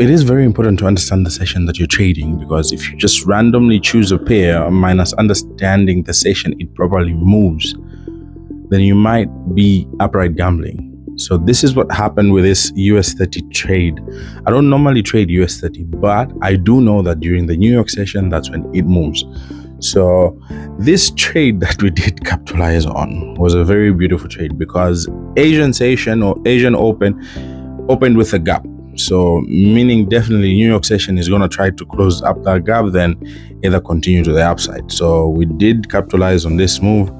It is very important to understand the session that you're trading, because if you just randomly choose a pair minus understanding the session it properly moves, then you might be upright gambling. So this is what happened with this US30 trade. I don't normally trade US30, but I do know that during the New York session, that's when it moves. So this trade that we did capitalize on was a very beautiful trade, because Asian session or Asian opened with a gap. So meaning definitely New York session is going to try to close up that gap, then either continue to the upside. So we did capitalize on this move,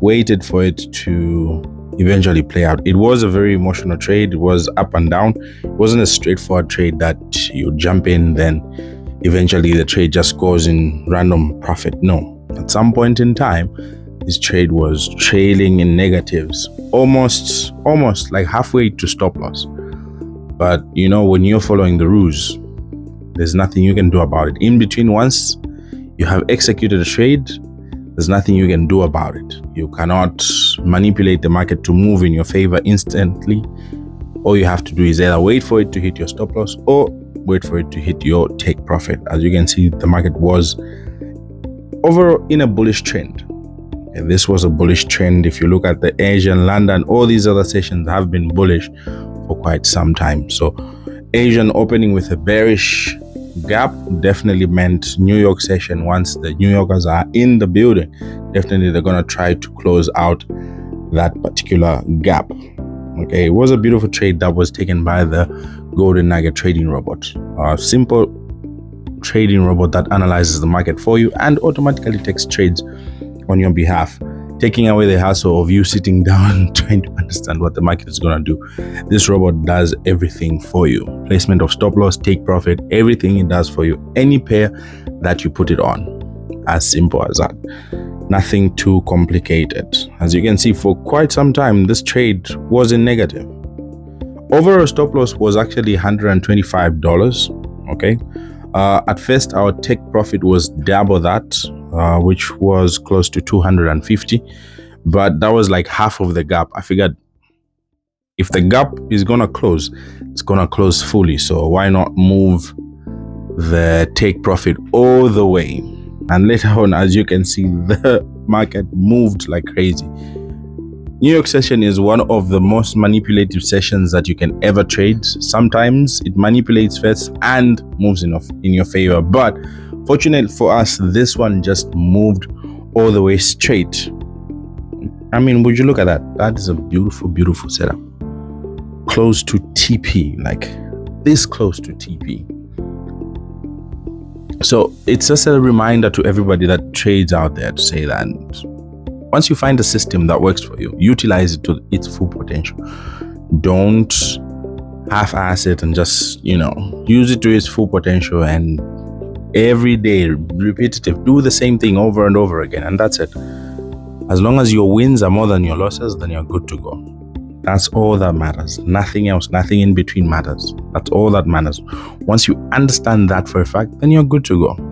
waited for it to eventually play out. It was a very emotional trade. It was up and down. It wasn't a straightforward trade that you jump in, then eventually the trade just goes in random profit. No, at some point in time, this trade was trailing in negatives, almost like halfway to stop loss. But you know, when you're following the rules, there's nothing you can do about it. In between, once you have executed a trade, there's nothing you can do about it. You cannot manipulate the market to move in your favor instantly. All you have to do is either wait for it to hit your stop loss or wait for it to hit your take profit. As you can see, the market was overall in a bullish trend. And this was a bullish trend. If you look at the Asian, London, all these other sessions have been bullish for quite some time. So Asian opening with a bearish gap definitely meant New York session, once the New Yorkers are in the building, definitely they're going to try to close out that particular gap. Okay, it was a beautiful trade that was taken by the Golden Nugget Trading Robot, a simple trading robot that analyzes the market for you and automatically takes trades on your behalf, taking away the hassle of you sitting down trying to understand what the market is going to do. This robot does everything for you. Placement of stop loss, take profit, everything it does for you. Any pair that you put it on. As simple as that. Nothing too complicated. As you can see, for quite some time, this trade was in negative. Overall stop loss was actually $125. Okay. At first, our take profit was double that, which was close to 250, but that was like half of the gap. I figured if the gap is gonna close, it's gonna close fully, so why not move the take profit all the way? And later on, as you can see, the market moved like crazy. New York session is one of the most manipulative sessions that you can ever trade. Sometimes it manipulates first and moves in your favor, but fortunately for us, this one just moved all the way straight. I mean, would you look at that? That is a beautiful setup. Close to TP, like this close to TP. So it's just a reminder to everybody that trades out there to say that once you find a system that works for you, utilize it to its full potential. Don't half-ass it and just, use it to its full potential, and every day, repetitive, do the same thing over and over again, and that's it. As long as your wins are more than your losses, then you're good to go. That's all that matters. Nothing else, nothing in between matters. That's all that matters. Once you understand that for a fact, then you're good to go.